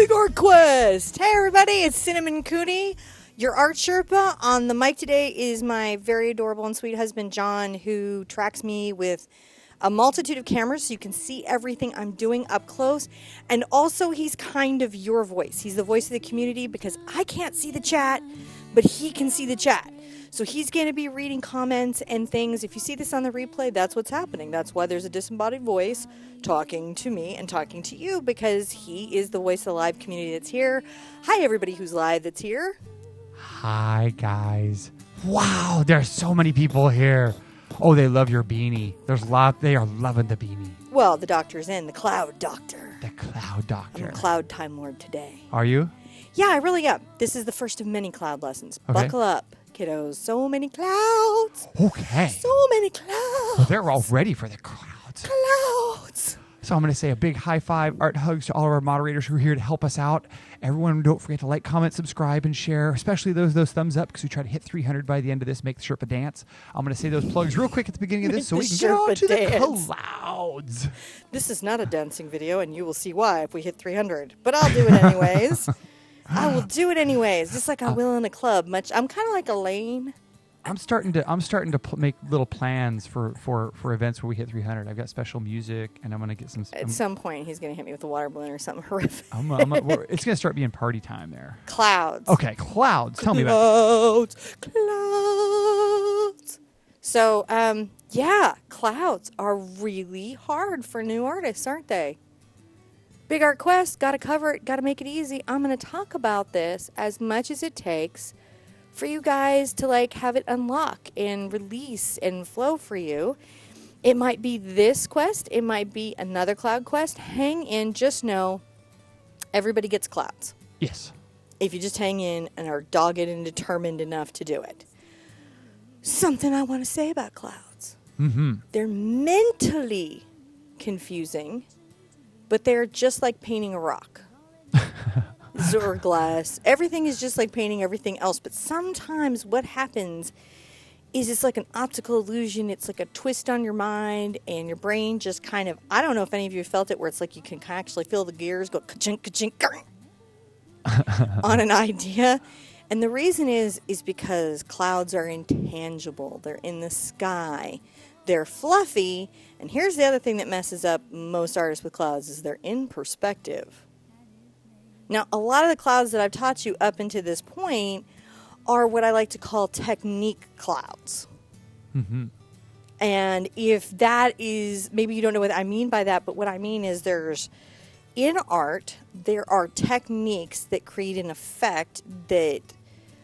bigartquest. Hey everybody, it's Cinnamon Cooney, your art Sherpa. On the mic today is my very adorable and sweet husband John, who tracks me with a multitude of cameras so you can see everything I'm doing up close. And also he's kind of your voice. He's the voice of the community because I can't see the chat, but he can see the chat. So he's going to be reading comments and things. If you see this on the replay, that's what's happening. That's why there's a disembodied voice talking to me and talking to you, because he is the voice of the live community that's here. Hi, everybody who's live that's here. Hi, guys. Wow, there's so many people here. Oh, they love your beanie. They are loving the beanie. Well, the doctor's in, the cloud doctor. The cloud doctor. I'm a cloud time lord today. Are you? Yeah, I really am. This is the first of many cloud lessons. Okay. Buckle up, kiddos. So many clouds. Okay. So many clouds. Well, they're all ready for the clouds. Clouds. So I'm going to say a big high five, art hugs to all of our moderators who are here to help us out. Everyone, don't forget to like, comment, subscribe, and share, especially those thumbs up, because we try to hit 300 by the end of this, make the Sherpa dance. I'm going to say those plugs real quick at the beginning of this so we can get on to the clouds. This is not a dancing video, and you will see why if we hit 300. But I'll do it anyways. I will do it anyways, just like I will in a club. I'm kind of like Elaine. I'm starting to make little plans for events where we hit 300. I've got special music, and I'm going to get some. At some point, he's going to hit me with a water balloon or something horrific. It's going to start being party time there. Clouds. Okay, clouds. Tell me about it. Clouds. So, yeah, clouds are really hard for new artists, aren't they? bigartquest, got to cover it, got to make it easy. I'm going to talk about this as much as it takes for you guys to have it unlock and release and flow for you. It might be this quest, it might be another cloud quest. Hang in, just know everybody gets clouds. Yes. If you just hang in and are dogged and determined enough to do it. Something I want to say about clouds. Mm-hmm. They're mentally confusing, but they're just like painting a rock. Or glass. Everything is just like painting everything else. But sometimes what happens is it's like an optical illusion. It's like a twist on your mind, and your brain just kind of, I don't know if any of you felt it, where it's like you can actually feel the gears go ka-chink, ka-chink, on an idea. And the reason is because clouds are intangible. They're in the sky. They're fluffy. And here's the other thing that messes up most artists with clouds is they're in perspective. Now, a lot of the clouds that I've taught you up until this point are what I like to call technique clouds. Mm-hmm. And if that is, maybe you don't know what I mean by that, but what I mean is in art, there are techniques that create an effect that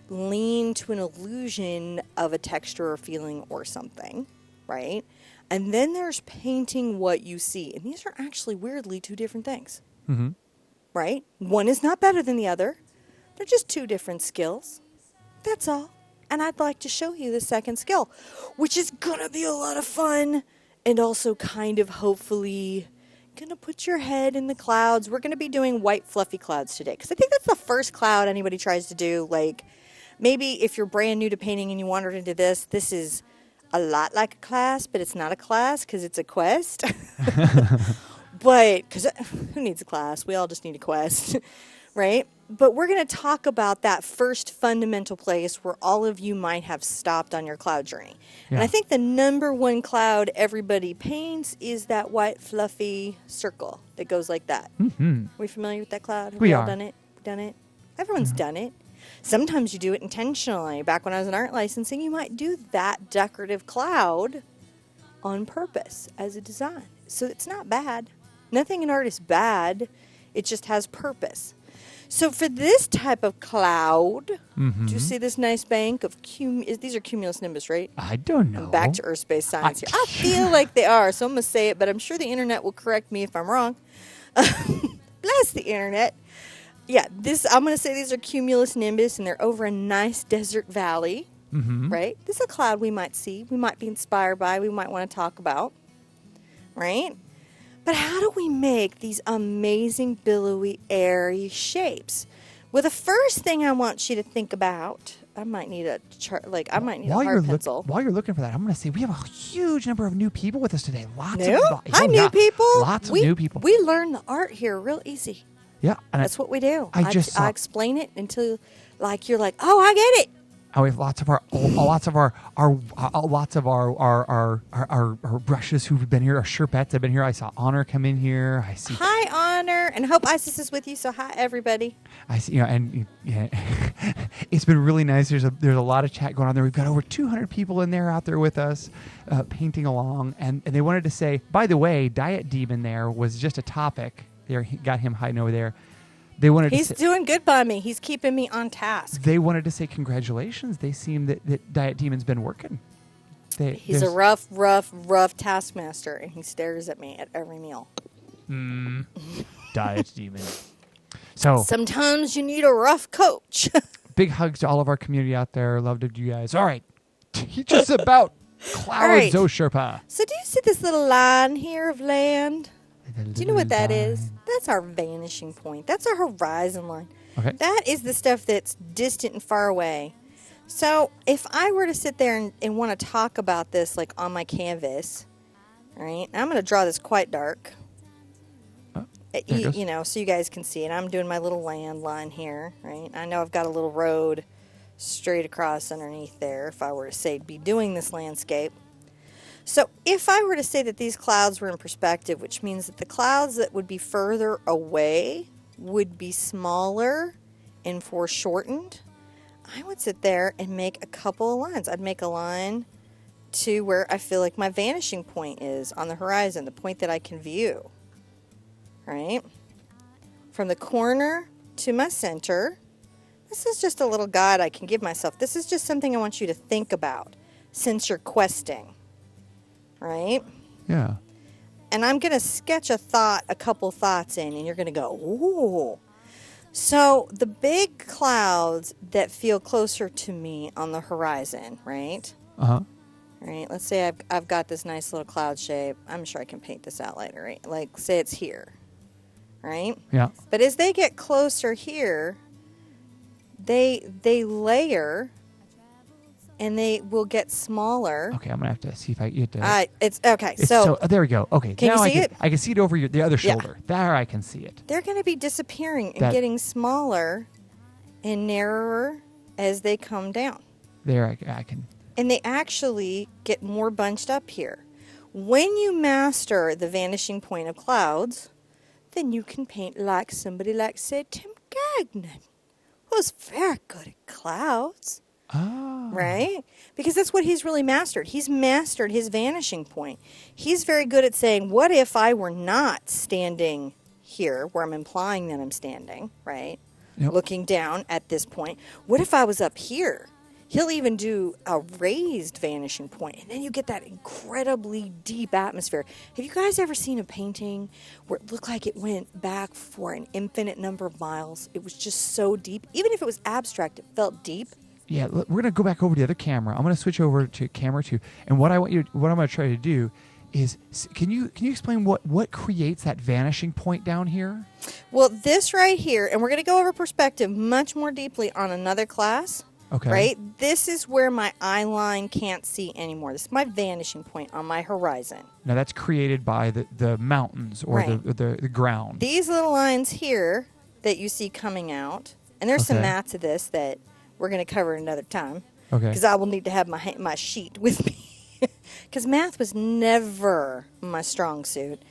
lean to an illusion of a texture or feeling or something, right? And then there's painting what you see. And these are actually weirdly two different things. Mm-hmm. Right? One is not better than the other. They're just two different skills. That's all. And I'd like to show you the second skill, which is going to be a lot of fun and also kind of hopefully going to put your head in the clouds. We're going to be doing white fluffy clouds today because I think that's the first cloud anybody tries to do. Like maybe if you're brand new to painting and you wandered into this is a lot like a class, but it's not a class because it's a quest. But, because who needs a class? We all just need a quest, right? But we're going to talk about that first fundamental place where all of you might have stopped on your cloud journey. Yeah. And I think the number one cloud everybody paints is that white fluffy circle that goes like that. Mm-hmm. Are we familiar with that cloud? Have we all are. Done it? Everyone's done it. Sometimes you do it intentionally. Back when I was in art licensing, you might do that decorative cloud on purpose as a design. So it's not bad. Nothing in art is bad. It just has purpose. So for this type of cloud, do you see this nice bank of these are cumulus nimbus, right? I don't know. I'm back to earth-based science here. I feel like they are, so I'm going to say it, but I'm sure the internet will correct me if I'm wrong. Bless the internet. Yeah, I'm going to say these are cumulus nimbus, and they're over a nice desert valley, right? This is a cloud we might see, we might be inspired by, we might want to talk about, right? But how do we make these amazing, billowy, airy shapes? Well, the first thing I want you to think about, I might need a chart, a hard pencil. While you're looking for that, I'm going to say we have a huge number of new people with us today. Hi, new people. Lots of new people. We learn the art here real easy. Yeah. And That's what we do. I just saw- I explain it until like you're like, oh, I get it. And we have lots of our brushes who've been here. Our Sherpettes have been here. I saw Honor come in here. I see. Hi, Honor, and I hope Isis is with you. So hi, everybody. I see. And yeah, it's been really nice. There's a lot of chat going on there. We've got over 200 people in there out there with us, painting along, and they wanted to say, by the way, Diet Demon there was just a topic. There, got him hiding over there. They wanted. He's to say, doing good by me. He's keeping me on task. They wanted to say congratulations. They seem that Diet Demon's been working. He's a rough taskmaster, and he stares at me at every meal. Diet Demon. So sometimes you need a rough coach. big hugs to all of our community out there. Love to you guys. All right, teach us about clouds, right. Sherpa. So do you see this little line here of land? Do you know what that is? That's our vanishing point. That's our horizon line. Okay. That is the stuff that's distant and far away. So if I were to sit there and want to talk about this like on my canvas, right? I'm going to draw this quite dark. You know, so you guys can see it. I'm doing my little land line here, right? I know I've got a little road straight across underneath there if I were to say be doing this landscape. So if I were to say that these clouds were in perspective, which means that the clouds that would be further away would be smaller and foreshortened, I would sit there and make a couple of lines. I'd make a line to where I feel like my vanishing point is on the horizon, the point that I can view, right? From the corner to my center. This is just a little guide I can give myself. This is just something I want you to think about since you're questing. Right? Yeah. And I'm going to sketch a couple thoughts in, and you're going to go, ooh. So the big clouds that feel closer to me on the horizon, right? Uh-huh. Right? Let's say I've got this nice little cloud shape. I'm sure I can paint this out later, right? Like, say it's here, right? Yeah. But as they get closer here, they layer, and they will get smaller. Okay, I'm gonna have to see if I get to. It's okay. So there we go. Okay, can now you see it? I can see it over the other Yeah. shoulder. There, I can see it. They're going to be disappearing and getting smaller and narrower as they come down. There, I can. And they actually get more bunched up here. When you master the vanishing point of clouds, then you can paint like somebody like, say, Tim Gagnon, who's very good at clouds. Oh. Right? Because that's what he's really mastered. He's mastered his vanishing point. He's very good at saying, what if I were not standing here, where I'm implying that I'm standing, right? Yep. Looking down at this point. What if I was up here? He'll even do a raised vanishing point, and then you get that incredibly deep atmosphere. Have you guys ever seen a painting where it looked like it went back for an infinite number of miles? It was just so deep. Even if it was abstract, it felt deep. Yeah, we're going to go back over to the other camera. I'm going to switch over to camera 2. And what I'm going to try to do is, can you explain what creates that vanishing point down here? Well, this right here, and we're going to go over perspective much more deeply on another class. Okay. Right? This is where my eye line can't see anymore. This is my vanishing point on my horizon. Now that's created by the mountains or Right. the ground. These little lines here that you see coming out, and there's some Okay. math to this that we're going to cover another time. Okay. Because I will need to have my sheet with me. Because math was never my strong suit,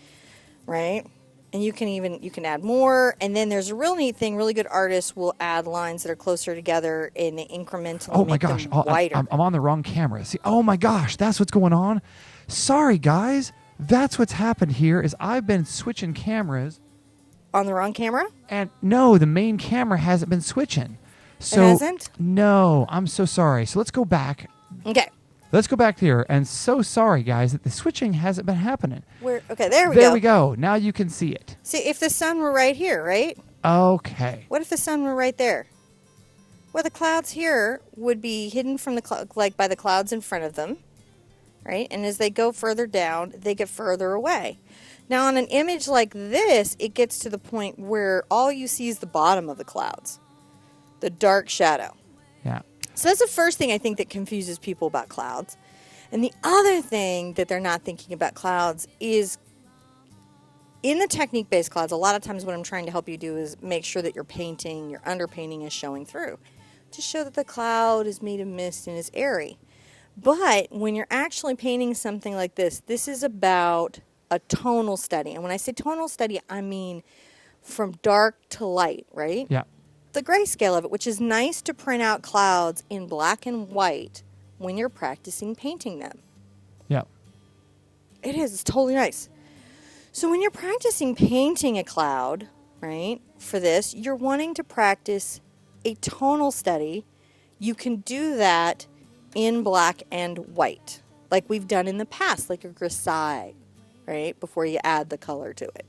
right? And you can add more. And then there's a real neat thing. Really good artists will add lines that are closer together and they incrementally make them wider. I'm on the wrong camera. See, oh my gosh, that's what's going on. Sorry, guys. That's what's happened here is I've been switching cameras. On the wrong camera? And no, the main camera hasn't been switching. So, It hasn't? No, I'm so sorry. So let's go back. Okay. Let's go back here. And so sorry, guys, that the switching hasn't been happening. Okay, there we go. There we go. Now you can see it. See, if the sun were right here, right? Okay. What if the sun were right there? Well, the clouds here would be hidden from like by the clouds in front of them, right? And as they go further down, they get further away. Now, on an image like this, it gets to the point where all you see is the bottom of the clouds, the dark shadow. Yeah. So that's the first thing I think that confuses people about clouds. And the other thing that they're not thinking about clouds is in the technique-based clouds, a lot of times what I'm trying to help you do is make sure that your painting, your underpainting is showing through, to show that the cloud is made of mist and is airy. But when you're actually painting something like this is about a tonal study. And when I say tonal study, I mean from dark to light, right? Yeah. The grayscale of it, which is nice to print out clouds in black and white when you're practicing painting them. Yeah. It is. It's totally nice. So when you're practicing painting a cloud, right, for this, you're wanting to practice a tonal study. You can do that in black and white, like we've done in the past, like a grisaille, right, before you add the color to it.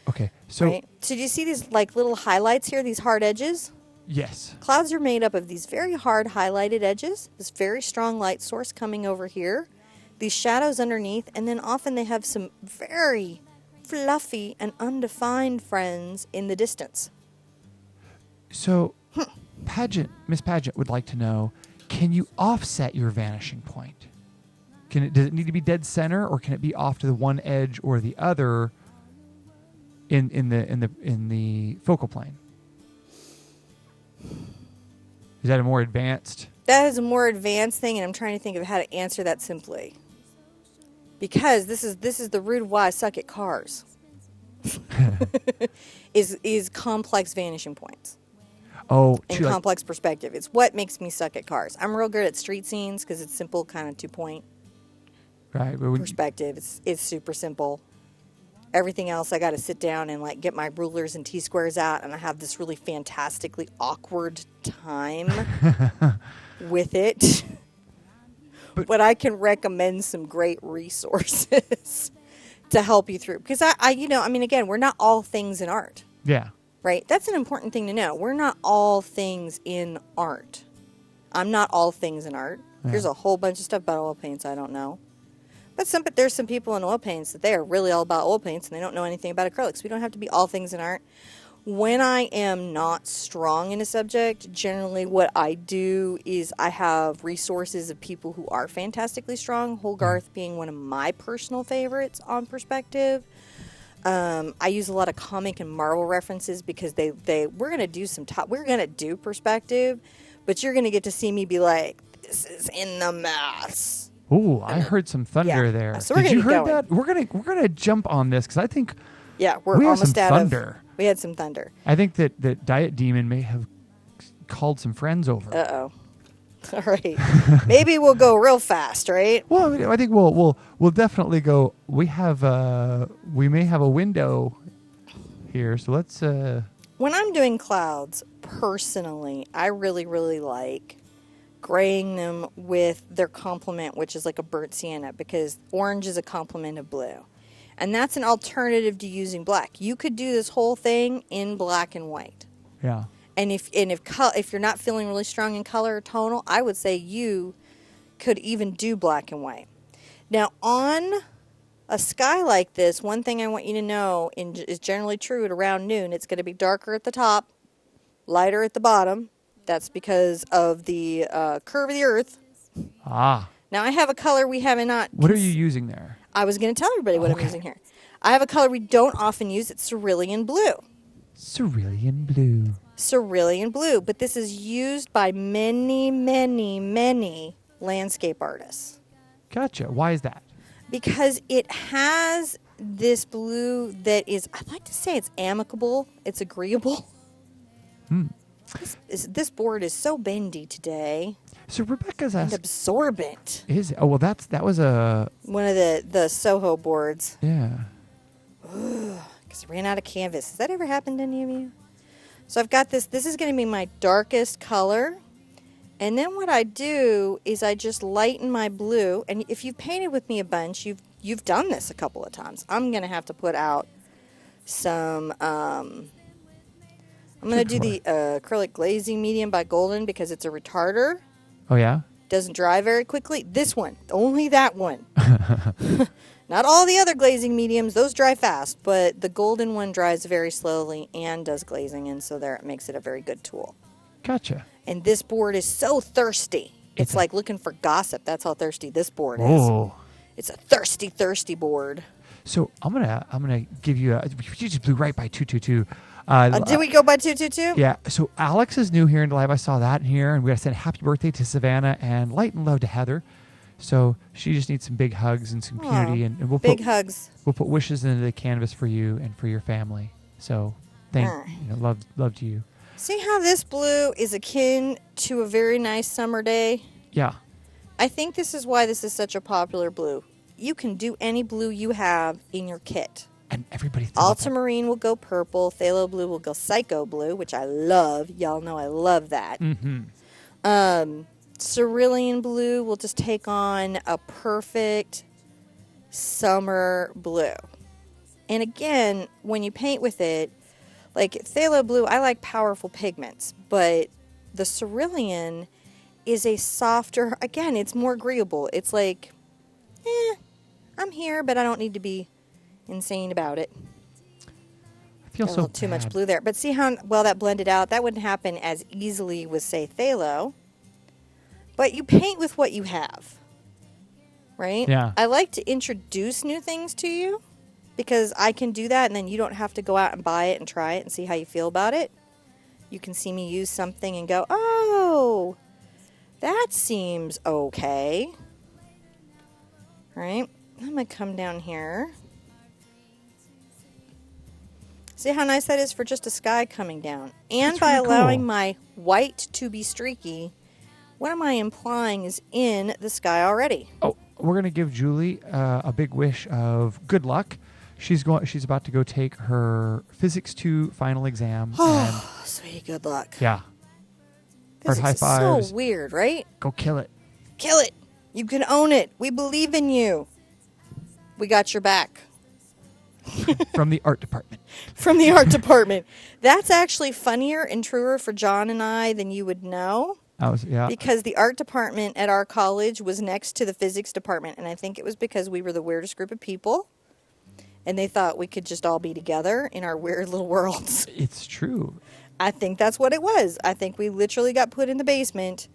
Okay. So, right? So do you see these like little highlights here, these hard edges? yes. Clouds are made up of these very hard highlighted edges, this very strong light source coming over here, these shadows underneath, and then often they have some very fluffy and undefined friends in the distance. So, Miss Pageant would like to know, can you offset your vanishing point? Does it need to be dead center, or can it be off to the one edge or the other in the focal plane? Is that a more advanced? That is a more advanced thing, and I'm trying to think of how to answer that simply. Because this is the root of why I suck at cars. is complex vanishing points. Oh, and complex perspective. It's what makes me suck at cars. I'm real good at street scenes because it's simple, kind of 2-point right, perspective. It's super simple. Everything else, I got to sit down and like get my rulers and T-squares out, and I have this really fantastically awkward time with it. But I can recommend some great resources to help you through. Because again, we're not all things in art. Yeah. Right? That's an important thing to know. We're not all things in art. I'm not all things in art. Yeah. There's a whole bunch of stuff about oil paints I don't know. But there's some people in oil paints that they are really all about oil paints and they don't know anything about acrylics. We don't have to be all things in art. When I am not strong in a subject, generally what I do is I have resources of people who are fantastically strong, Hogarth being one of my personal favorites on perspective. I use a lot of comic and Marvel references because we're going to do perspective, but you're going to get to see me be like, this is in the maths. Ooh, I heard some thunder there. So Did you hear that? We're gonna jump on this because I think we almost out thunder. We had some thunder. I think that Diet Demon may have called some friends over. Uh-oh. All right. Maybe we'll go real fast, right? Well, I think we'll definitely go. We may have a window here, so let's. When I'm doing clouds, personally, I really, really like graying them with their complement, which is like a burnt sienna, because orange is a complement of blue. And that's an alternative to using black. You could do this whole thing in black and white. Yeah. And if you're not feeling really strong in color or tonal, I would say you could even do black and white. Now, on a sky like this, one thing I want you to know is generally true at around noon. It's going to be darker at the top, lighter at the bottom. That's because of the curve of the earth. Ah. Now, I have a color we haven't not... What are you using there? I was going to tell everybody what I'm using here. I have a color we don't often use. It's cerulean blue. Cerulean blue. Cerulean blue. But this is used by many, many, many landscape artists. Gotcha. Why is that? Because it has this blue that is, I'd like to say it's amicable. It's agreeable. This board is so bendy today. So Rebecca's asking. And absorbent. Is it? Oh, well, that was one of the Soho boards. Yeah. Because I ran out of canvas. Has that ever happened to any of you? So I've got this. This is going to be my darkest color. And then what I do is I just lighten my blue. And if you've painted with me a bunch, you've done this a couple of times. I'm going to have to put out some... I'm going to do the acrylic glazing medium by Golden because it's a retarder. Oh, yeah? Doesn't dry very quickly. This one. Only that one. Not all the other glazing mediums. Those dry fast. But the Golden one dries very slowly and does glazing. And so there it makes it a very good tool. Gotcha. And this board is so thirsty. It's like looking for gossip. That's how thirsty this board is. Oh. It's a thirsty, thirsty board. So I'm gonna give you a. You just blew right by 222. Did we go by 222? Yeah. So Alex is new here in live. I saw that in here, and we got to send happy birthday to Savannah and light and love to Heather. So she just needs some big hugs and some community, and we'll Big put hugs. we'll put wishes into the canvas for you and for your family. So love to you. See how this blue is akin to a very nice summer day? Yeah. I think this is why this is such a popular blue. You can do any blue you have in your kit. And everybody thought Ultramarine will go purple. Phthalo blue will go psycho blue, which I love. Y'all know I love that. Cerulean blue will just take on a perfect summer blue. And again, when you paint with it, like phthalo blue, I like powerful pigments, but the cerulean is a softer, again, it's more agreeable. It's like, I'm here, but I don't need to be insane about it. I feel Got a so little too much bad. blue there. But see how well that blended out? That wouldn't happen as easily with, say, phthalo. But you paint with what you have, right? Yeah. I like to introduce new things to you because I can do that, and then you don't have to go out and buy it and try it and see how you feel about it. You can see me use something and go, oh, that seems okay. Right? I'm going to come down here. See how nice that is for just a sky coming down. And That's by really allowing cool. my white to be streaky, what am I implying is in the sky already? Oh, we're gonna give Julie a big wish of good luck. She's about to go take her Physics 2 final exam. And Sweetie, good luck. yeah. This High is fives. so weird, right? Go kill it. Kill it. You can own it. We believe in you. We got your back. From the art department. From the art department. That's actually funnier and truer for John and I than you would know. Yeah. Because the art department at our college was next to the physics department. And I think it was because we were the weirdest group of people. And they thought we could just all be together in our weird little worlds. It's true. I think that's what it was. I think we literally got put in the basement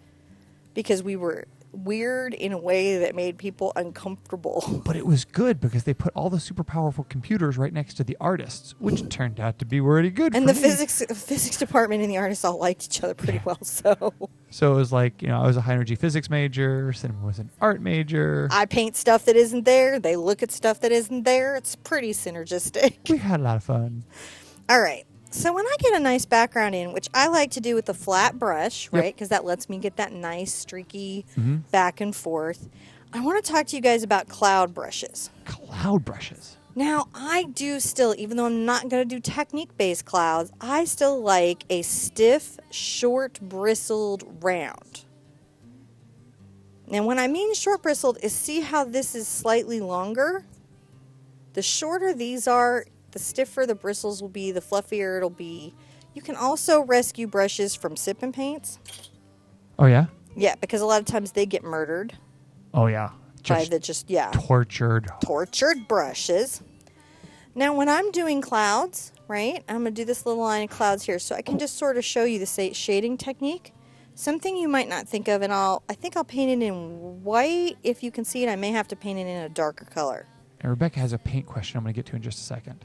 because we were weird in a way that made people uncomfortable. But it was good because they put all the super powerful computers right next to the artists, which turned out to be really good. And for the me. physics department and the artists all liked each other pretty well. So So it was like, I was a high energy physics major. Cinema was an art major. I paint stuff that isn't there. They look at stuff that isn't there. It's pretty synergistic. We had a lot of fun. All right. So when I get a nice background in, which I like to do with a flat brush, right, because that lets me get that nice streaky back and forth, I want to talk to you guys about cloud brushes. Cloud brushes. Now, I do still, even though I'm not going to do technique-based clouds, I still like a stiff, short, bristled round. Now, when I mean short bristled, is see how this is slightly longer? The shorter these are, the stiffer the bristles will be, the fluffier it'll be. You can also rescue brushes from sipping paints. Oh, yeah? Yeah, because a lot of times they get murdered Oh, yeah. by the Tortured. tortured brushes. Now, when I'm doing clouds, right, I'm going to do this little line of clouds here so I can just sort of show you the shading technique. Something you might not think of, and I think I'll paint it in white. If you can see it, I may have to paint it in a darker color. And Rebecca has a paint question I'm going to get to in just a second.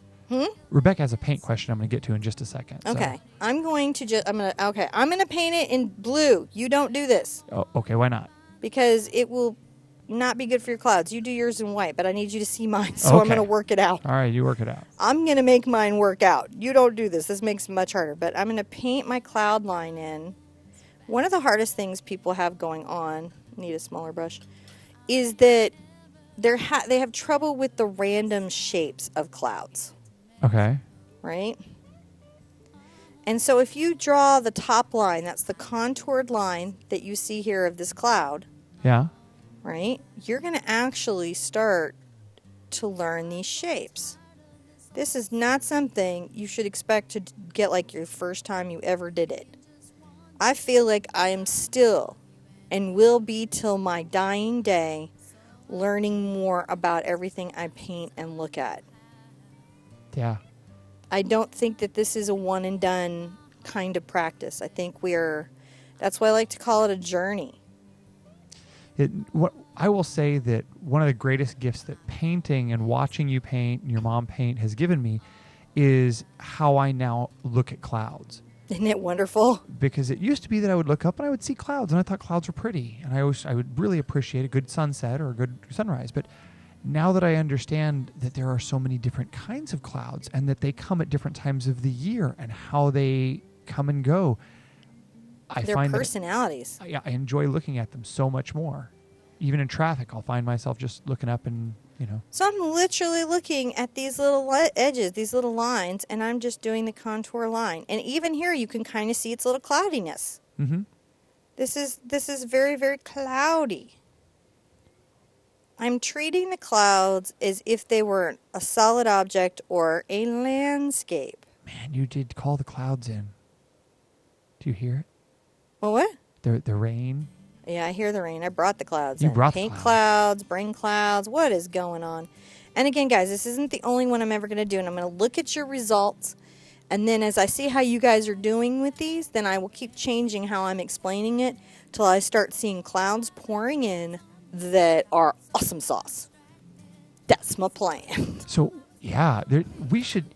Rebecca has a paint question I'm going to get to in just a second. Okay. I'm going to paint it in blue. You don't do this Oh, okay, why not? because it will not be good for your clouds. You do yours in white, but I need you to see mine, so I'm Okay. going to work it out. All right, you work it out. I'm going to make mine work out. You don't do this. This makes it much harder. But I'm going to paint my cloud line in. One of the hardest things people have going on, need a smaller brush, is that they have trouble with the random shapes of clouds, Okay. right? And so if you draw the top line, that's the contoured line that you see here of this cloud, Yeah. right? You're going to actually start to learn these shapes. This is not something you should expect to get like your first time you ever did it. I feel like I am still and will be till my dying day learning more about everything I paint and look at. Yeah. I don't think that this is a one and done kind of practice. I think that's why I like to call it a journey. What I will say that one of the greatest gifts that painting and watching you paint and your mom paint has given me is how I now look at clouds. Isn't it wonderful? Because it used to be that I would look up and I would see clouds, and I thought clouds were pretty, and I would really appreciate a good sunset or a good sunrise. But now that I understand that there are so many different kinds of clouds and that they come at different times of the year and how they come and go, Their find personalities. I enjoy looking at them so much more. Even in traffic, I'll find myself just looking up and, So I'm literally looking at these little edges, these little lines, and I'm just doing the contour line. And even here, you can kind of see its little cloudiness. Mm-hmm. This is very, very cloudy. I'm treating the clouds as if they were a solid object or a landscape. Man, you did call the clouds in. Do you hear it? Well, what? The rain. Yeah, I hear the rain. I brought the clouds You in. brought the Paint clouds. clouds, bring clouds. What is going on? And again, guys, this isn't the only one I'm ever going to do. And I'm going to look at your results. And then as I see how you guys are doing with these, then I will keep changing how I'm explaining it till I start seeing clouds pouring in that are awesome sauce. That's my plan. So, yeah, we should...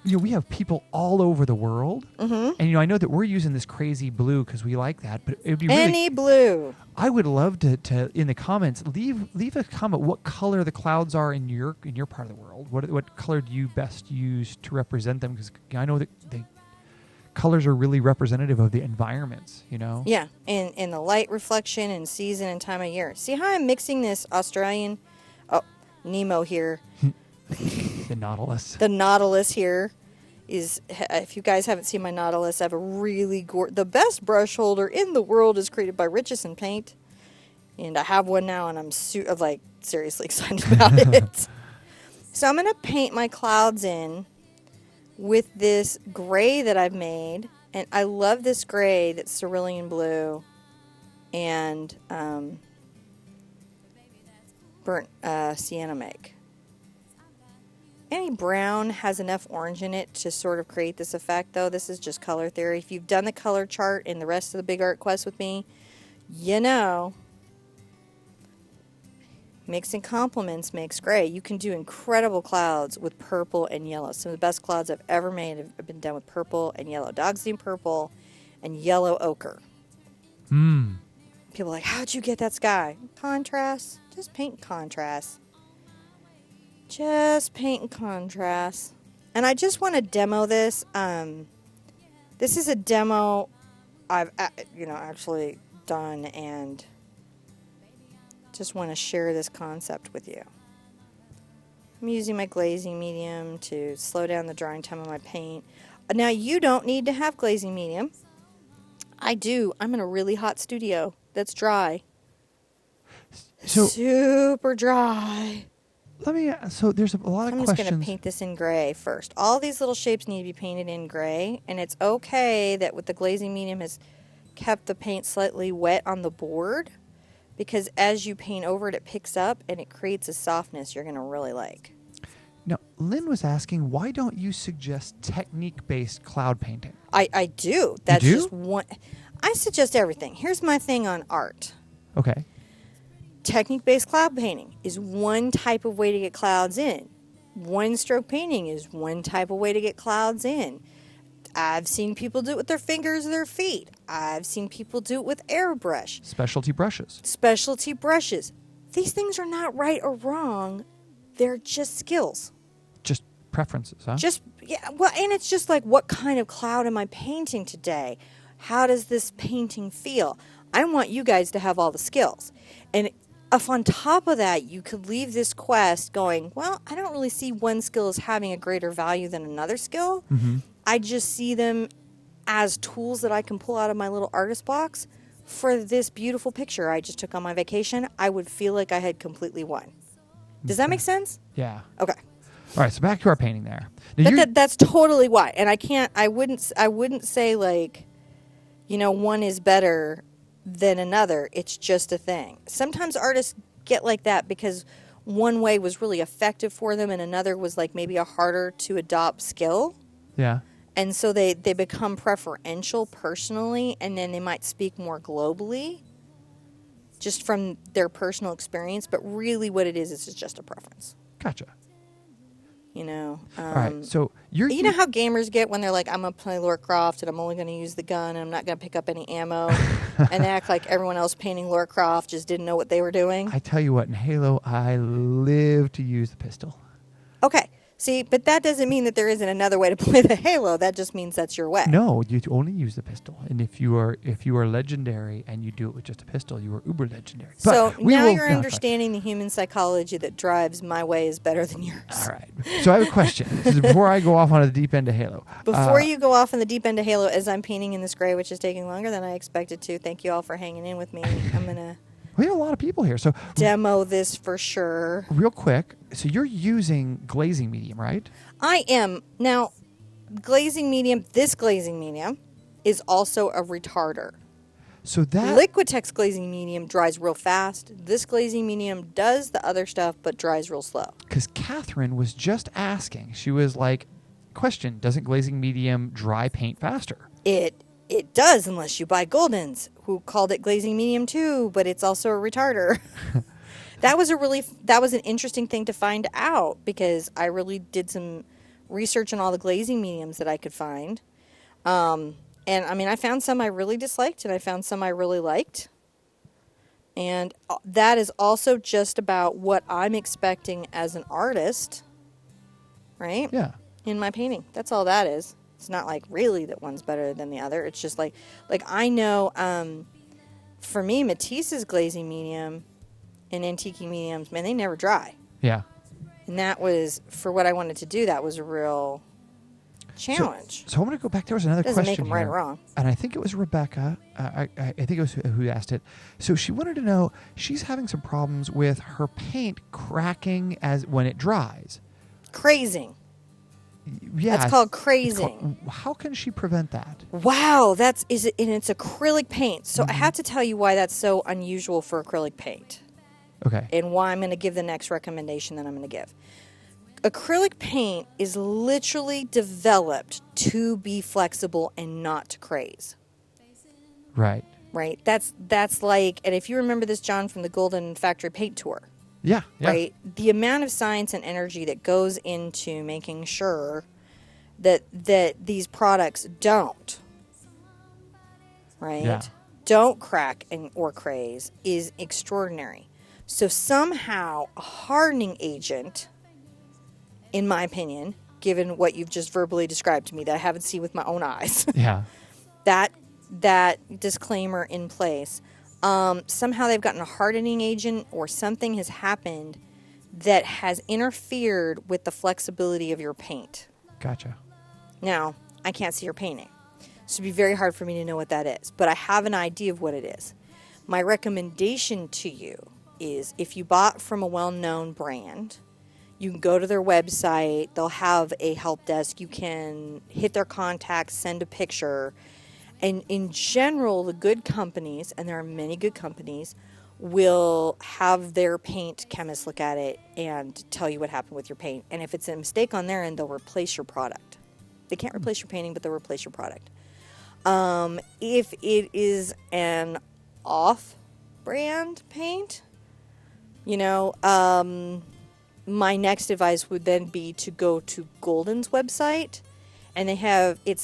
we have people all over the world, and I know that we're using this crazy blue because we like that. But it would be Any blue. I would love to in the comments leave a comment what color the clouds are in your part of the world. What color do you best use to represent them? Because I know that the colors are really representative of the environments. Yeah, and the light reflection and season and time of year. See how I'm mixing this Australian, Nemo here. The Nautilus. The Nautilus here is, if you guys haven't seen my Nautilus, I have a really the best brush holder in the world is created by Richardson Paint. And I have one now, and I'm seriously excited about it. So I'm going to paint my clouds in with this gray that I've made. And I love this gray that's cerulean blue and burnt sienna make. Any brown has enough orange in it to sort of create this effect, though. This is just color theory. If you've done the color chart in the rest of the Big Art Quest with me, mixing complements makes gray. You can do incredible clouds with purple and yellow. Some of the best clouds I've ever made have been done with purple and yellow. Dog's purple and yellow ochre. People are like, how'd you get that sky? Contrast. Just paint contrast. Just paint and contrast. And I just want to demo this. This is a demo I've actually done, and just want to share this concept with you. I'm using my glazing medium to slow down the drying time of my paint. Now, you don't need to have glazing medium. I do. I'm in a really hot studio that's dry. So super dry. So there's a lot of I'm questions. just going to paint this in gray first. All these little shapes need to be painted in gray, and it's okay that with the glazing medium has kept the paint slightly wet on the board, because as you paint over it, it picks up and it creates a softness you're going to really like. Now, Lynn was asking, why don't you suggest technique-based cloud painting? I do. That's you do? just one. I suggest everything. Here's my thing on art. Okay. Technique-based cloud painting is one type of way to get clouds in. One-stroke painting is one type of way to get clouds in. I've seen people do it with their fingers or their feet. I've seen people do it with airbrush. Specialty brushes. Specialty brushes. These things are not right or wrong. They're just skills. Just preferences, huh? And it's just like, what kind of cloud am I painting today? How does this painting feel? I want you guys to have all the skills. And if on top of that, you could leave this quest going, well, I don't really see one skill as having a greater value than another skill. Mm-hmm. I just see them as tools that I can pull out of my little artist box for this beautiful picture I just took on my vacation. I would feel like I had completely won. Does that make sense? Yeah. Okay. All right, so back to our painting there. Now That's totally why. And I wouldn't say like, one is better than another. It's just a thing. Sometimes artists get like that because one way was really effective for them and another was like maybe a harder to adopt skill. Yeah. And so they become preferential personally, and then they might speak more globally. just from their personal experience. But really what it is just a preference. Gotcha. You know, All right. So you know how gamers get when they're like, I'm going to play Lara Croft and I'm only going to use the gun and I'm not going to pick up any ammo and they act like everyone else painting Lara Croft just didn't know what they were doing. I tell you what, in Halo, I live to use the pistol. Okay. See, but that doesn't mean that there isn't another way to play the Halo. That just means that's your way. No, you only use the pistol. And if you are legendary and you do it with just a pistol, you are uber legendary. But So now you're understanding the human psychology that drives my way is better than yours. All right. So I have a question. This is before I go off on the deep end of Halo. Before you go off on the deep end of Halo, as I'm painting in this gray, which is taking longer than I expected to, thank you all for hanging in with me. I'm going to We have a lot of people here. So demo this for sure. real quick, so you're using glazing medium, right? I am. Now, this glazing medium is also a retarder. So that Liquitex glazing medium dries real fast. This glazing medium does the other stuff, but dries real slow. because Catherine was just asking, she was like, question, doesn't glazing medium dry paint faster? It does, unless you buy Golden's, who called it glazing medium too, but it's also a retarder. That was an interesting thing to find out because I really did some research on all the glazing mediums that I could find. And I mean, I found some I really disliked and I found some I really liked. And that is also just about what I'm expecting as an artist, right? Yeah. In my painting. That's all that is. It's not like really that one's better than the other. It's just like I know for me, Matisse's glazing medium and antiquing mediums, man, they never dry. Yeah. And that was, for what I wanted to do, that was a real challenge. So I'm going to go back. There was another Doesn't question make them right here. or wrong. And I think it was Rebecca. I think it was who asked it. So she wanted to know, she's having some problems with her paint cracking when it dries. Crazing. Yeah. That's called crazing. How can she prevent that? Wow, and it's acrylic paint. So I have to tell you why that's so unusual for acrylic paint. Okay. And why I'm going to give the next recommendation that I'm going to give. Acrylic paint is literally developed to be flexible and not to craze. Right. Right? That's like, and if you remember this, John, from the Golden Factory Paint Tour, Yeah. right? The amount of science and energy that goes into making sure that these products don't, right? Yeah. Don't crack or craze is extraordinary. So somehow a hardening agent, in my opinion, given what you've just verbally described to me that I haven't seen with my own eyes, Yeah. that disclaimer in place, somehow they've gotten a hardening agent or something has happened that has interfered with the flexibility of your paint. Gotcha. Now, I can't see your painting, so it'd be very hard for me to know what that is, but I have an idea of what it is. My recommendation to you is if you bought from a well-known brand, you can go to their website. They'll have a help desk. You can hit their contacts, send a picture. And in general, the good companies, and there are many good companies, will have their paint chemists look at it and tell you what happened with your paint. And if it's a mistake on their end, they'll replace your product. They can't replace your painting, but they'll replace your product. If it is an off-brand paint, my next advice would then be to go to Golden's website, and they have They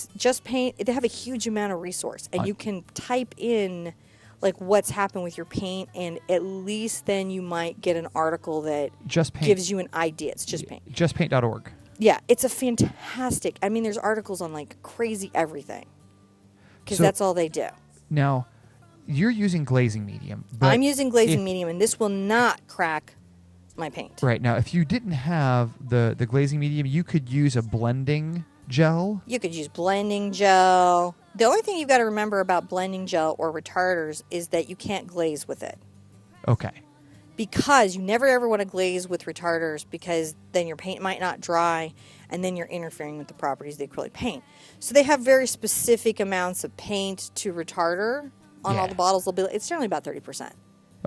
have a huge amount of resource, and you can type in like what's happened with your paint, and at least then you might get an article that Just Paint. gives you an idea. It's Just Paint. Justpaint.org. Yeah, it's a fantastic. I mean, there's articles on like crazy everything because So- that's all they do. Now, you're using glazing medium. But I'm using glazing medium, and this will not crack my paint. Right. Now, if you didn't have the glazing medium, you could use a blending gel. You could use blending gel. The only thing you've got to remember about blending gel or retarders is that you can't glaze with it. Okay. Because you never ever want to glaze with retarders because then your paint might not dry and then you're interfering with the properties of the acrylic paint. So they have very specific amounts of paint to retarder on all Yeah. the bottles. It's generally about 30%.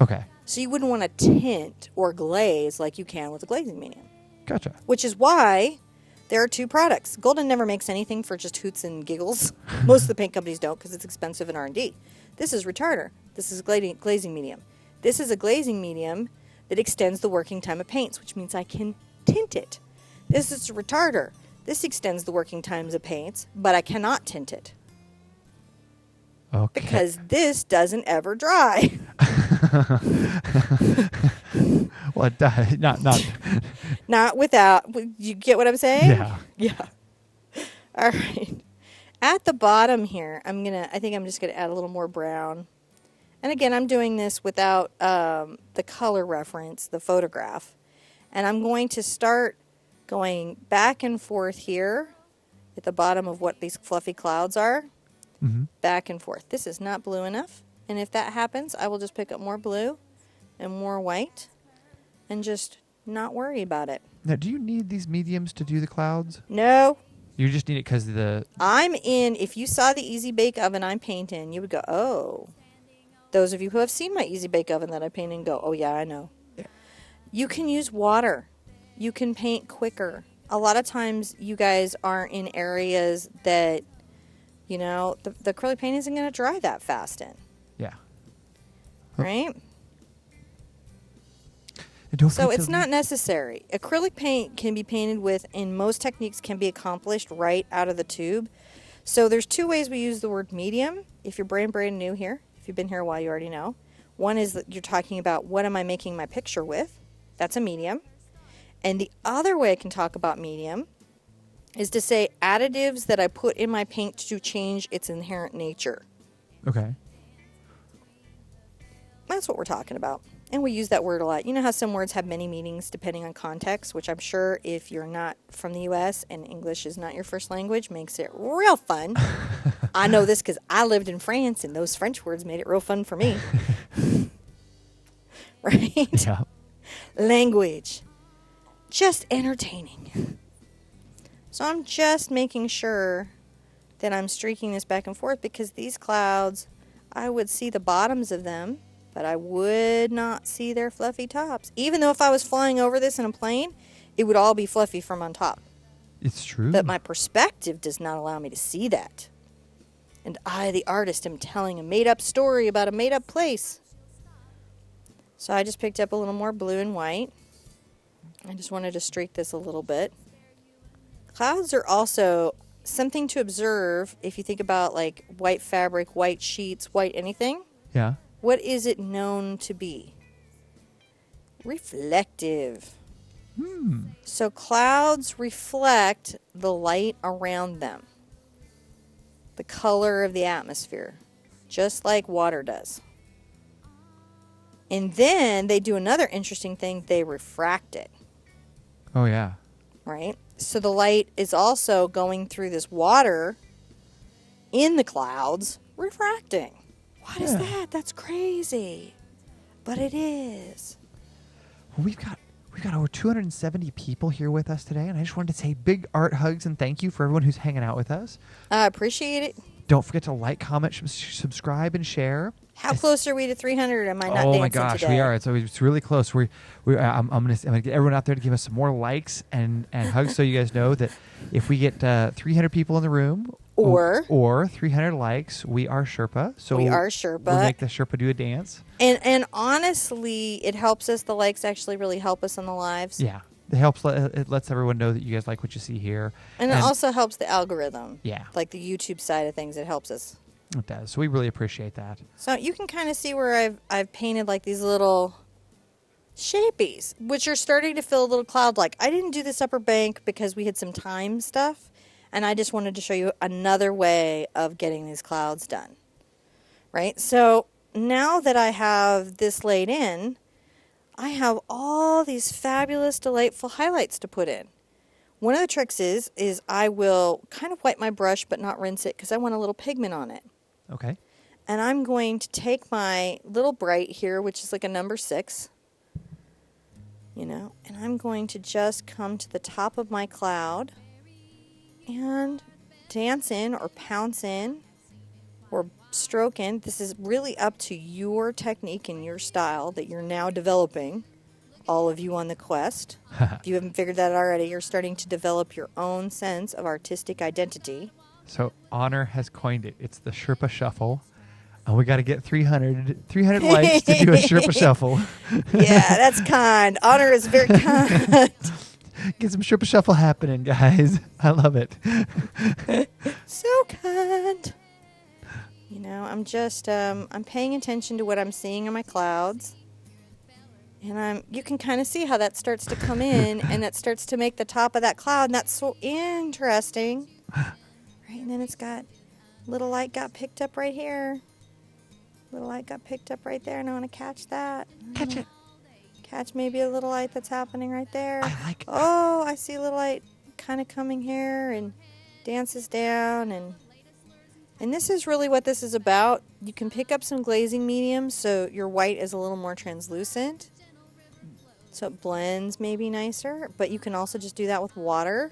Okay. So you wouldn't want to tint or glaze like you can with a glazing medium. Gotcha. Which is why there are two products. Golden never makes anything for just hoots and giggles. Most of the paint companies don't because it's expensive in R&D. This is retarder. This is glazing medium. This is a glazing medium that extends the working time of paints, which means I can tint it. This is a retarder. This extends the working times of paints, but I cannot tint it. Okay. Because this doesn't ever dry. Well, it does. Not without. You get what I'm saying? Yeah. Yeah. All right. At the bottom here, I think I'm just gonna add a little more brown. And again, I'm doing this without the color reference, the photograph. And I'm going to start going back and forth here at the bottom of what these fluffy clouds are. Mm-hmm. Back and forth. This is not blue enough. And if that happens, I will just pick up more blue and more white and just not worry about it. Now, do you need these mediums to do the clouds? No. You just need it because of the... If you saw the Easy Bake Oven I'm painting, you would go, oh. Those of you who have seen my Easy Bake Oven that I paint and go, oh yeah, I know. Yeah. You can use water. You can paint quicker. A lot of times you guys are in areas that, you know, the acrylic paint isn't going to dry that fast in. Yeah. Right? So it's not necessary. Acrylic paint can be painted with, and most techniques can be accomplished right out of the tube. So there's two ways we use the word medium. If you're brand new here, if you've been here a while, you already know. One is that you're talking about what am I making my picture with? That's a medium. And the other way I can talk about medium is to say additives that I put in my paint to change its inherent nature. Okay. That's what we're talking about. And we use that word a lot. You know how some words have many meanings depending on context, which I'm sure if you're not from the U.S. and English is not your first language, makes it real fun. I know this because I lived in France, and those French words made it real fun for me. Right? Yeah. Language. Just entertaining. So I'm just making sure that I'm streaking this back and forth because these clouds, I would see the bottoms of them, but I would not see their fluffy tops. Even though if I was flying over this in a plane, it would all be fluffy from on top. It's true. But my perspective does not allow me to see that. And I, the artist, am telling a made-up story about a made-up place. So I just picked up a little more blue and white. I just wanted to streak this a little bit. Clouds are also something to observe if you think about like white fabric, white sheets, white anything. Yeah. What is it known to be? Reflective. So clouds reflect the light around them, the color of the atmosphere, just like water does. And then they do another interesting thing. They refract it. Oh, yeah. Right? So the light is also going through this water in the clouds, refracting. What is that? That's crazy. But it is. Well, we've got over 270 people here with us today, and I just wanted to say big art hugs and thank you for everyone who's hanging out with us. I appreciate it. Don't forget to like, comment, subscribe, and share. How close are we to 300? Am I not dancing today? Oh my gosh, we are. It's really close. I'm gonna get everyone out there to give us some more likes and hugs, so you guys know that if we get 300 people in the room or 300 likes, we are Sherpa. So we are Sherpa. We'll make the Sherpa do a dance. And honestly, it helps us. The likes actually really help us on the lives. Yeah. It helps. It lets everyone know that you guys like what you see here. And it also helps the algorithm. Yeah. Like the YouTube side of things, it helps us. It does. So we really appreciate that. So you can kind of see where I've painted like these little shapies, which are starting to feel a little cloud-like. I didn't do this upper bank because we had some time stuff, and I just wanted to show you another way of getting these clouds done. Right? So now that I have this laid in, I have all these fabulous, delightful highlights to put in. One of the tricks is I will kind of wipe my brush but not rinse it because I want a little pigment on it. Okay. And I'm going to take my little bright here, which is like a number 6, and I'm going to just come to the top of my cloud and dance in or pounce in or stroke in. This is really up to your technique and your style that you're now developing, all of you on the quest. If you haven't figured that already, you're starting to develop your own sense of artistic identity. So Honor has coined it. It's the Sherpa Shuffle. Oh, we got to get 300 likes to do a Sherpa shuffle. Yeah, that's kind. Honor is very kind. Get some Sherpa shuffle happening, guys. I love it. So kind. You know, I'm just I'm paying attention to what I'm seeing in my clouds. And you can kind of see how that starts to come in and that starts to make the top of that cloud, and that's so interesting. Right, and then it's got little light got picked up right here. Little light got picked up right there, and I want to catch that. Catch it. Catch maybe a little light that's happening right there. I like it. Oh, I see a little light kind of coming here and dances down, and this is really what this is about. You can pick up some glazing medium so your white is a little more translucent, so it blends maybe nicer, but you can also just do that with water.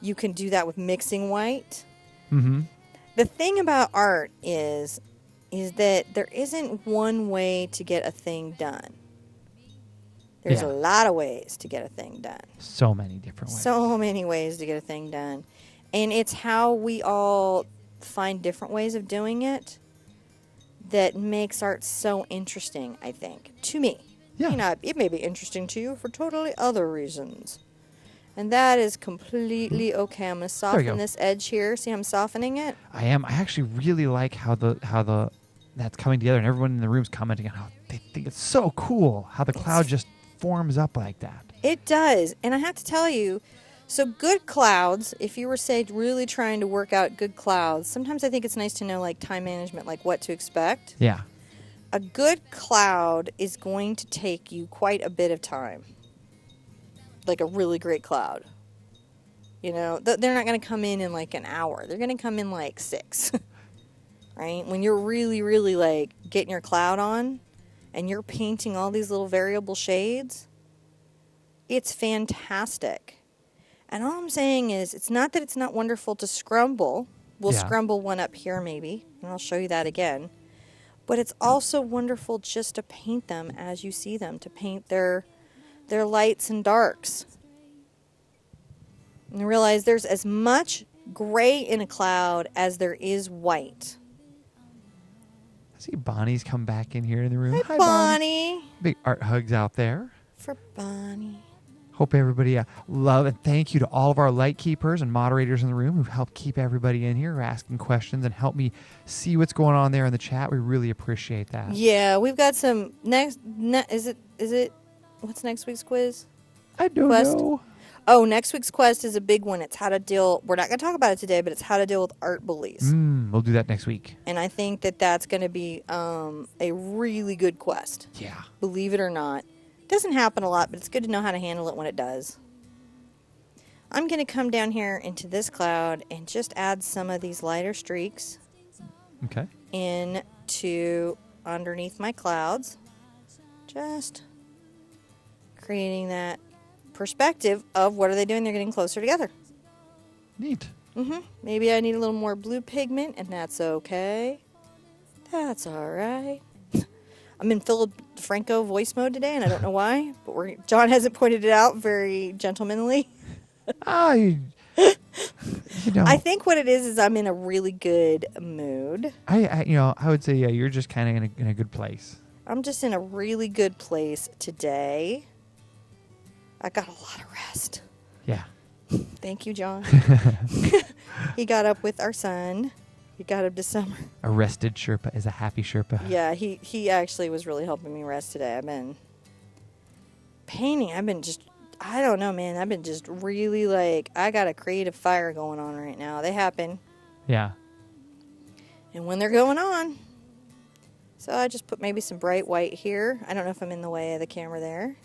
You can do that with mixing white. Mm-hmm. The thing about art is that there isn't one way to get a thing done. There's a lot of ways to get a thing done. So many different ways. So many ways to get a thing done. And it's how we all find different ways of doing it that makes art so interesting, I think, to me. Yeah. It may be interesting to you for totally other reasons. And that is completely okay. I'm going to soften this edge here. See how I'm softening it? I am. I actually really like how the that's coming together, and everyone in the room's commenting on how they think it's so cool how the cloud just forms up like that. It does. And I have to tell you, so good clouds, if you were, say, really trying to work out good clouds, sometimes I think it's nice to know, like, time management, like what to expect. Yeah. A good cloud is going to take you quite a bit of time. Like a really great cloud. You know, they're not going to come in like an hour. They're going to come in like 6. Right? When you're really, really like getting your cloud on and you're painting all these little variable shades, it's fantastic. And all I'm saying is, it's not that it's not wonderful to scrumble. We'll scrumble one up here maybe, and I'll show you that again. But it's also wonderful just to paint them as you see them, to paint their lights and darks. And realize there's as much gray in a cloud as there is white. I see Bonnie's come back in here in the room. Hi, Bonnie. Big art hugs out there. For Bonnie. Hope everybody love and thank you to all of our light keepers and moderators in the room who've helped keep everybody in here, asking questions and help me see what's going on there in the chat. We really appreciate that. Yeah, we've got some is it what's next week's quiz? I don't know. Oh, next week's quest is a big one. It's how to deal, we're not going to talk about it today, but it's how to deal with art bullies. We'll do that next week. And I think that that's going to be a really good quest. Yeah. Believe it or not. It doesn't happen a lot, but it's good to know how to handle it when it does. I'm going to come down here into this cloud and just add some of these lighter streaks. Okay. Into underneath my clouds. Just creating that perspective of what are they doing? They're getting closer together. Neat. Maybe I need a little more blue pigment, and that's okay. That's all right. I'm in Philip Franco voice mode today, and I don't know why, but John hasn't pointed it out very gentlemanly. You know, I think what it is I'm in a really good mood. I would say you're just kind of in a good place. I'm just in a really good place today. I got a lot of rest. Yeah. Thank you, John. He got up with our son. He got up to summer. A rested Sherpa is a happy Sherpa. Yeah, he actually was really helping me rest today. I've been painting. I don't know, man. I've been just really like, I got a creative fire going on right now. They happen. Yeah. And when they're going on. So I just put maybe some bright white here. I don't know if I'm in the way of the camera there.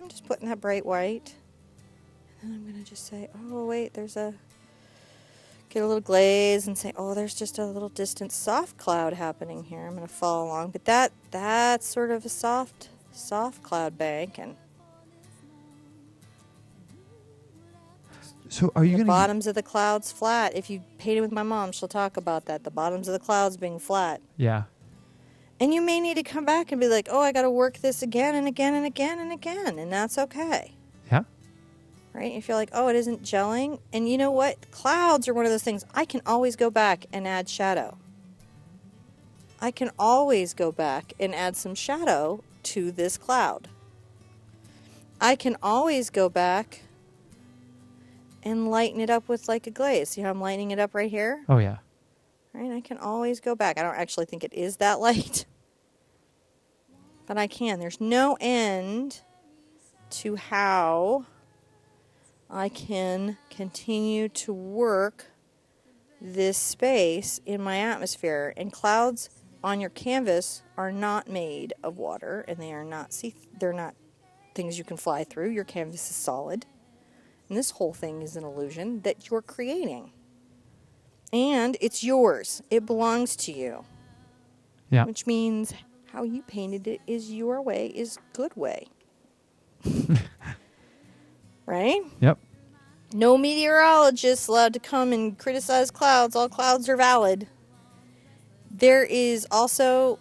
I'm just putting that bright white. And then I'm going to just say, oh, wait, get a little glaze and say, oh, there's just a little distant soft cloud happening here. I'm going to follow along. But that's sort of a soft cloud bank. And so are you going to... The bottoms of the clouds flat. If you painted with my mom, she'll talk about that. The bottoms of the clouds being flat. Yeah. And you may need to come back and be like, oh, I got to work this again and again and again and again. And that's okay. Yeah. Right? If you're like, oh, it isn't gelling. And you know what? Clouds are one of those things. I can always go back and add shadow. I can always go back and add some shadow to this cloud. I can always go back and lighten it up with like a glaze. See how I'm lightening it up right here? Oh, yeah. Right, I can always go back. I don't actually think it is that light, but I can. There's no end to how I can continue to work this space in my atmosphere. And clouds on your canvas are not made of water, and they are not they're not things you can fly through. Your canvas is solid, and this whole thing is an illusion that you're creating. And it's yours. It belongs to you. Yeah. Which means how you painted it is your way, is good way. Right? Yep. No meteorologist allowed to come and criticize clouds. All clouds are valid. There is also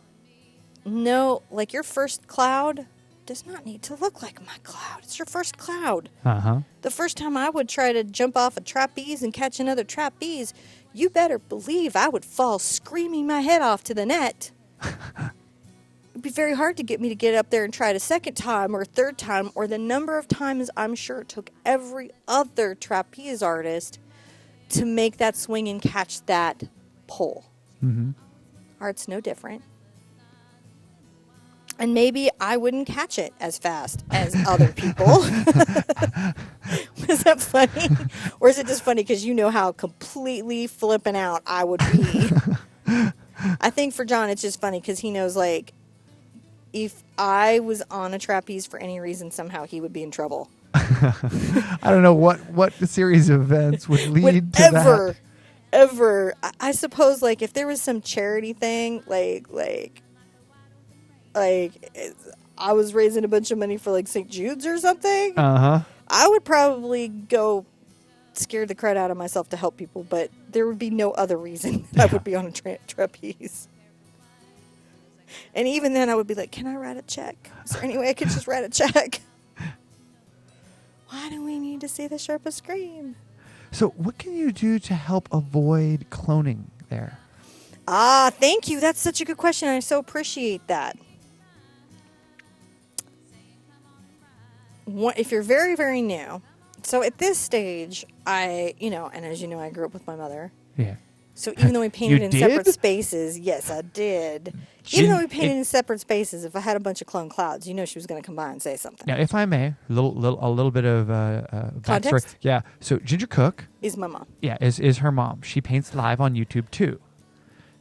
no, like your first cloud does not need to look like my cloud. It's your first cloud. Uh-huh. The first time I would try to jump off a trapeze and catch another trapeze, you better believe I would fall screaming my head off to the net. It'd be very hard to get me to get up there and try it a second time or a third time, or the number of times I'm sure it took every other trapeze artist to make that swing and catch that pole. Mm-hmm. Art's no different. And maybe I wouldn't catch it as fast as other people. Was that funny? Or is it just funny because you know how completely flipping out I would be? I think for John it's just funny because he knows, like, if I was on a trapeze for any reason, somehow he would be in trouble. I don't know what series of events would lead to that. Ever. I suppose, like, if there was some charity thing, like I was raising a bunch of money for, like, St. Jude's or something, Uh-huh. I would probably go scare the crud out of myself to help people, but there would be no other reason I would be on a trapeze. And even then I would be like, can I write a check? Is there any way I could just write a check? Why do we need to see the Sherpa scream? So what can you do to help avoid cloning there? Ah, thank you. That's such a good question. I so appreciate that. If you're very, very new, so at this stage, and as you know, I grew up with my mother. Yeah. So even though we painted You in did? separate spaces, yes, I did. Even though we painted in separate spaces, if I had a bunch of clone clouds, you know she was going to come by and say something. Now, if I may, a little bit of backstory. Context? Yeah. So Ginger Cook, Is my mom. yeah, is her mom. She paints live on YouTube too.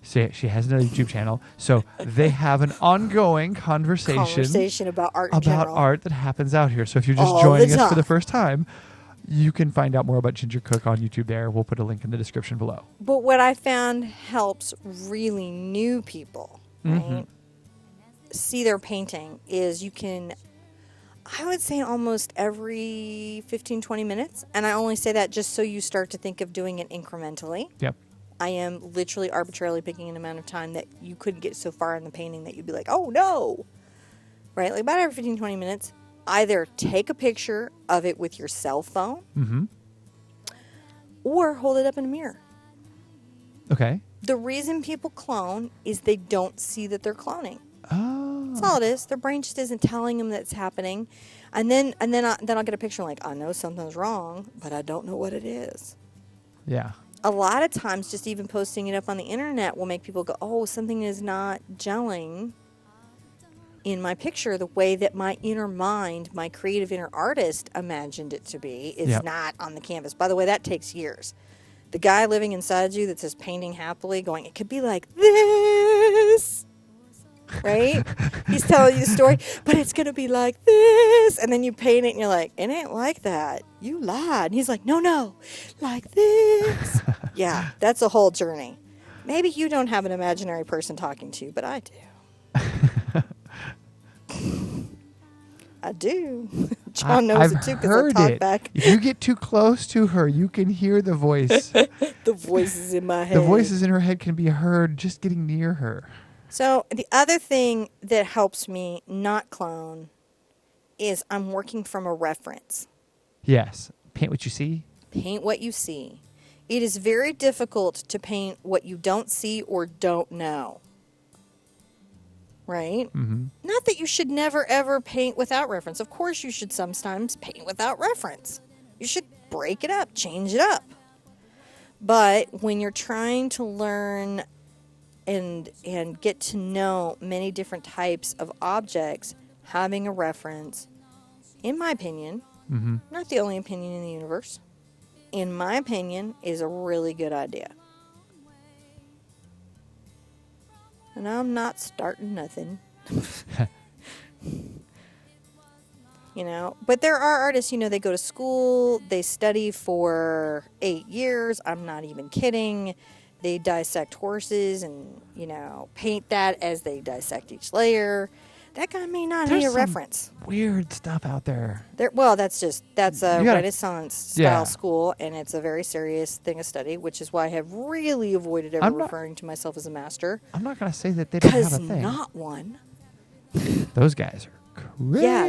So she has another YouTube channel. So they have an ongoing conversation about art in about general. art that happens out here. So if you're just All joining the us for the time. first time, you can find out more about Ginger Cook on YouTube there. We'll put a link in the description below. But what I found helps really new people, right, see their painting is you can, I would say almost every 15, 20 minutes. And I only say that just so you start to think of doing it incrementally. Yep. I am literally arbitrarily picking an amount of time that you couldn't get so far in the painting that you'd be like, oh no, right? Like about every 15, 20 minutes, either take a picture of it with your cell phone Mm-hmm. or hold it up in a mirror. Okay. The reason people clone is they don't see that they're cloning. Oh. That's all it is. Their brain just isn't telling them that it's happening. And then I'll get a picture like, I know something's wrong, but I don't know what it is. Yeah. A lot of times just even posting it up on the internet will make people go, oh, something is not gelling in my picture the way that my inner mind, my creative inner artist imagined it to be is not on the canvas. By the way, that takes years. The guy living inside you that says painting happily going, it could be like this, right? He's telling you the story, but it's going to be like this. And then you paint it and you're like, it ain't like that. You lied. And he's like, no, like this. Yeah, that's a whole journey. Maybe you don't have an imaginary person talking to you, but I do. I do. John knows it too because I talk back. If you get too close to her, you can hear the voice. The voices in my head. The voices in her head can be heard just getting near her. So the other thing that helps me not clone is I'm working from a reference. Yes. Paint what you see. Paint what you see. It is very difficult to paint what you don't see or don't know. right? Mm-hmm. Not that you should never ever paint without reference. Of course you should sometimes paint without reference. You should break it up, change it up. But when you're trying to learn and get to know many different types of objects, having a reference, in my opinion, Mm-hmm. not the only opinion in the universe, in my opinion, is a really good idea. And I'm not starting nothing. You know, but there are artists, you know, they go to school, they study for 8 years. I'm not even kidding. They dissect horses and, you know, paint that as they dissect each layer. That guy may not need a reference. Weird stuff out there. Well, that's a gotta- Renaissance style school, and it's a very serious thing of study, which is why I have really avoided ever referring to myself as a master. I'm not going to say that they don't have a Because thing. not one. Those guys are crazy. Yeah,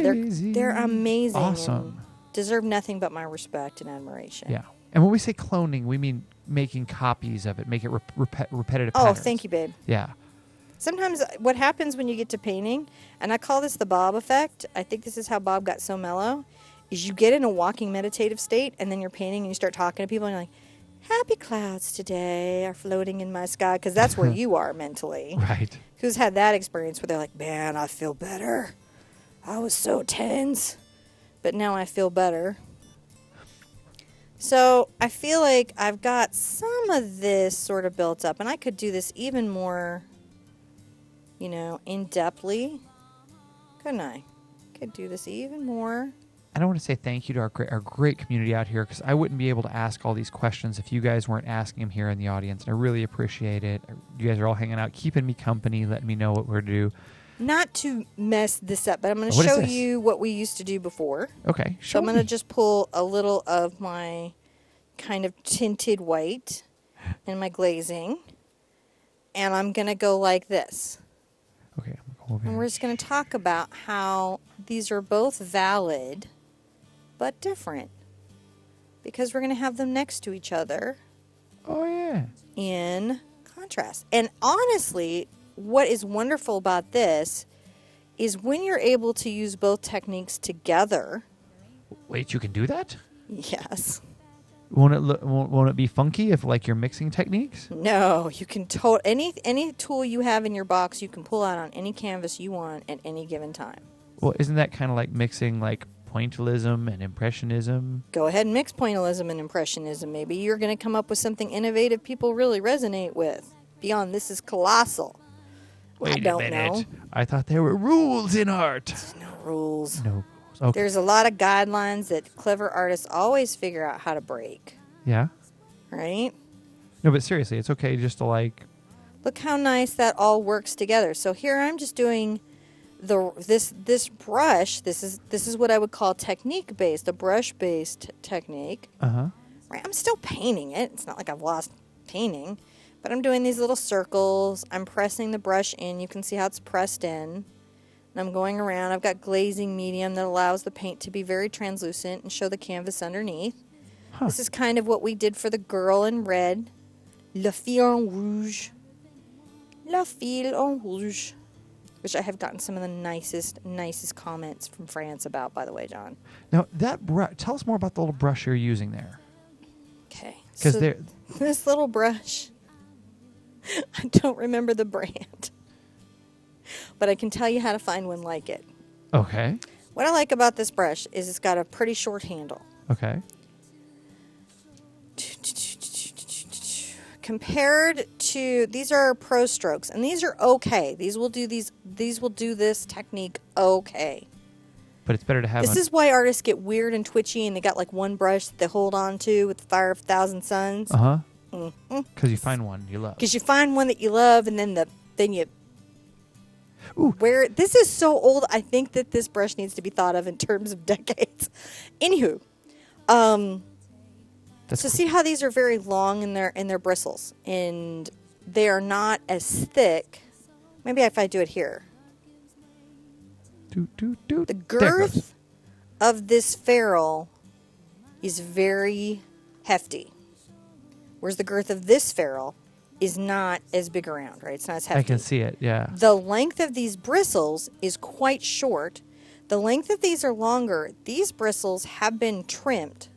they're amazing. Awesome. And deserve nothing but my respect and admiration. Yeah. And when we say cloning, we mean making copies of it, make it repetitive Oh, patterns. thank you, babe. Yeah. Sometimes what happens when you get to painting, and I call this the Bob effect, I think this is how Bob got so mellow, is you get in a walking meditative state, and then you're painting and you start talking to people, and you're like, happy clouds today are floating in my sky, because that's where you are mentally. Right. Who's had that experience where they're like, man, I feel better. I was so tense, but now I feel better. So I feel like I've got some of this sort of built up, and I could do this even more, you know, in-depthly. Couldn't I? Could do this even more. And I want to say thank you to our great community out here, because I wouldn't be able to ask all these questions if you guys weren't asking them here in the audience. And I really appreciate it. You guys are all hanging out, keeping me company, letting me know what we're to do. Not to mess this up, but I'm going to What is show this? you what we used to do before. Okay. So I'm going to just pull a little of my kind of tinted white in my glazing, and I'm going to go like this. Okay. I'm gonna go over And here. we're just going to talk about how these are both valid but different, because we're going to have them next to each other Oh, yeah. in contrast. And honestly, what is wonderful about this is when you're able to use both techniques together. Wait, you can do that? Yes. Won't it be funky if like you're mixing techniques? No, you can any tool you have in your box you can pull out on any canvas you want at any given time. Well, isn't that kind of like mixing like pointillism and impressionism? Go ahead and mix pointillism and impressionism. Maybe you're going to come up with something innovative people really resonate with. Beyond this is colossal. Wait I don't a minute. know. I thought there were rules in art. There's no rules. No rules. Okay. There's a lot of guidelines that clever artists always figure out how to break. Yeah. Right? No, but seriously, it's okay just to like. Look how nice that all works together. So here I'm just doing this brush. This is what I would call technique based, a brush based technique. Uh-huh. Right? I'm still painting it. It's not like I've lost painting, but I'm doing these little circles. I'm pressing the brush in. You can see how it's pressed in. And I'm going around. I've got glazing medium that allows the paint to be very translucent and show the canvas underneath. Huh. This is kind of what we did for the girl in red. La fille en rouge. La fille en rouge. Which I have gotten some of the nicest comments from France about, by the way, John. Now, that tell us more about the little brush you're using there. Okay. Because So this little brush, I don't remember the brand. But I can tell you how to find one like it. Okay. What I like about this brush is it's got a pretty short handle. Okay. Compared to, these are pro strokes, and these are okay. These will do this technique okay. But it's better to have. This is why artists get weird and twitchy, and they got like one brush that they hold on to with the fire of a thousand suns. Uh huh. Because you find one you love. Because you find one that you love, and then you. Ooh. Where this is so old, I think that this brush needs to be thought of in terms of decades. Anywho, That's so cool. see how these are very long in their bristles, and they are not as thick. Maybe if I do it here, the the girth of this ferrule is very hefty, whereas the girth of this ferrule is not as big around, right? It's not as hefty. I can see it, yeah. The length of these bristles is quite short. The length of these are longer. These bristles have been trimmed.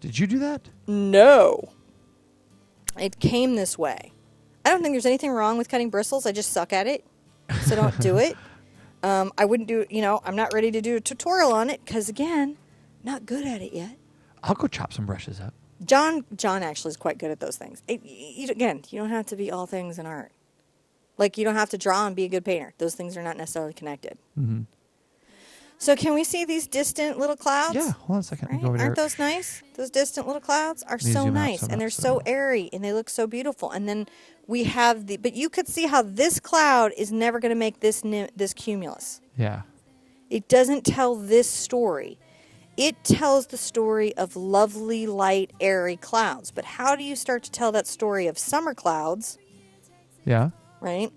Did you do that? No. It came this way. I don't think there's anything wrong with cutting bristles. I just suck at it, so don't do it. I wouldn't do, I'm not ready to do a tutorial on it because, again, not good at it yet. I'll go chop some brushes up. John actually is quite good at those things. Again, you don't have to be all things in art. Like, you don't have to draw and be a good painter. Those things are not necessarily connected. Mm-hmm. So can we see these distant little clouds? Yeah, hold on a second. Right? Go over there. Aren't those nice? Those distant little clouds are so zoom out nice, some and up, they're so- so airy, and they look so beautiful. And then we have but you could see how this cloud is never going to make this cumulus. Yeah. It doesn't tell this story. It tells the story of lovely, light, airy clouds. But how do you start to tell that story of summer clouds, Yeah. right?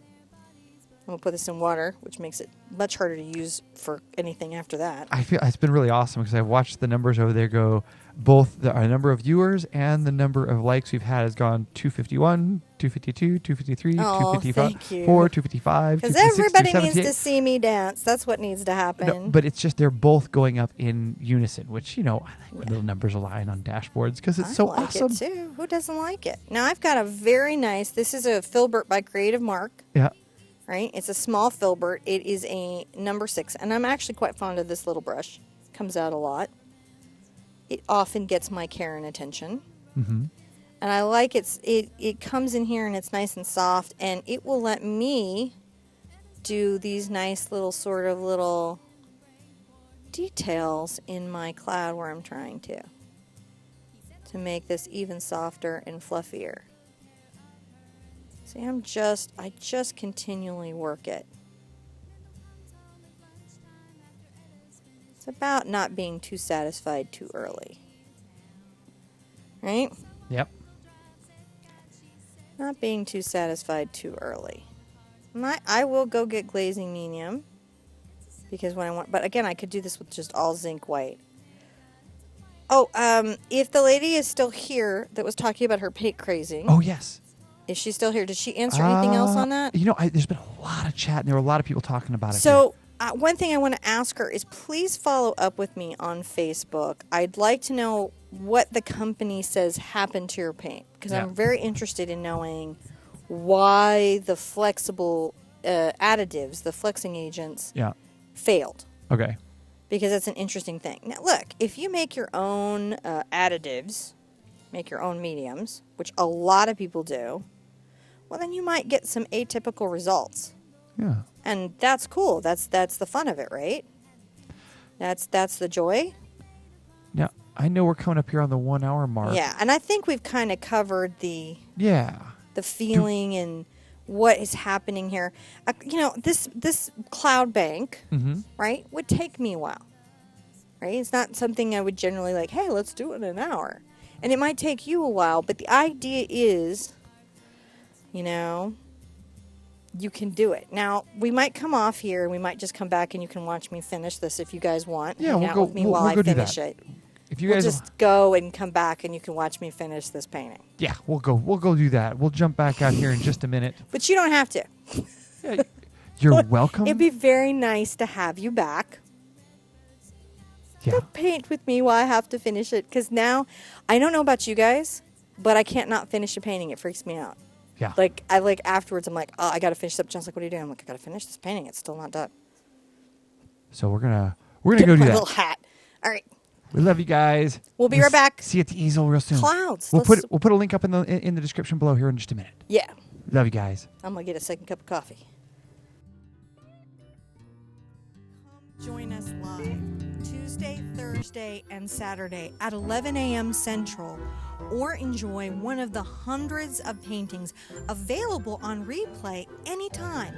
I'm going to put this in water, which makes it much harder to use for anything after that. I feel it's been really awesome because I've watched the numbers over there go. Both the number of viewers and the number of likes we've had has gone 251, 252, 253, Oh, 255, thank you. 4, 255, Because 256, everybody needs 278. to see me dance. That's what needs to happen. No, but it's just they're both going up in unison, which, I like when little numbers align on dashboards because it's so I like awesome. it too. Who doesn't like it? Now I've got a very nice, this is a Filbert by Creative Mark, Yeah. right? It's a small Filbert. It is a number 6, and I'm actually quite fond of this little brush. Comes out a lot. It often gets my care and attention. Mm-hmm. And I like it comes in here and it's nice and soft, and it will let me do these nice little details in my cloud where I'm trying to make this even softer and fluffier. See, I just continually work it. It's about not being too satisfied too early. Right? Yep. Not being too satisfied too early. I will go get glazing medium because when I want, but again, I could do this with just all zinc white. Oh, if the lady is still here that was talking about her paint crazing. Oh, yes. Is she still here? Did she answer anything else on that? There's been a lot of chat and there were a lot of people talking about it. So one thing I want to ask her is please follow up with me on Facebook. I'd like to know what the company says happened to your paint because I'm very interested in knowing why the flexible additives, the flexing agents, failed. Okay. Because that's an interesting thing. Now, look, if you make your own additives, make your own mediums, which a lot of people do, well, then you might get some atypical results. Yeah. And that's cool. That's the fun of it, right? That's the joy. Now, I know we're coming up here on the 1 hour mark. Yeah, and I think we've kind of covered the feeling and what is happening here. This cloud bank, right, would take me a while. Right? It's not something I would generally like, hey, let's do it in an hour. And it might take you a while, but the idea is, you can do it. Now, we might come off here and we might just come back and you can watch me finish this if you guys want. Yeah, Hang out with me while I finish it. If you we'll guys just go and come back and you can watch me finish this painting. Yeah, we'll go do that. We'll jump back out here in just a minute. But you don't have to. Yeah, you're welcome. It'd be very nice to have you back. Yeah. To paint with me while I have to finish it. Because now, I don't know about you guys, but I can't not finish a painting. It freaks me out. Yeah. Afterwards, I'm like, oh, I got to finish up. John's like, what are you doing? I'm like, I got to finish this painting. It's still not done. So we're gonna go Get do my that. little hat. All right. We love you guys. We'll be right back. See you at the easel real soon. Clouds. We'll put a link up in the description below here in just a minute. Yeah. Love you guys. I'm going to get a second cup of coffee. Come join us live Tuesday, Thursday, and Saturday at 11 a.m. Central, or enjoy one of the hundreds of paintings available on replay anytime.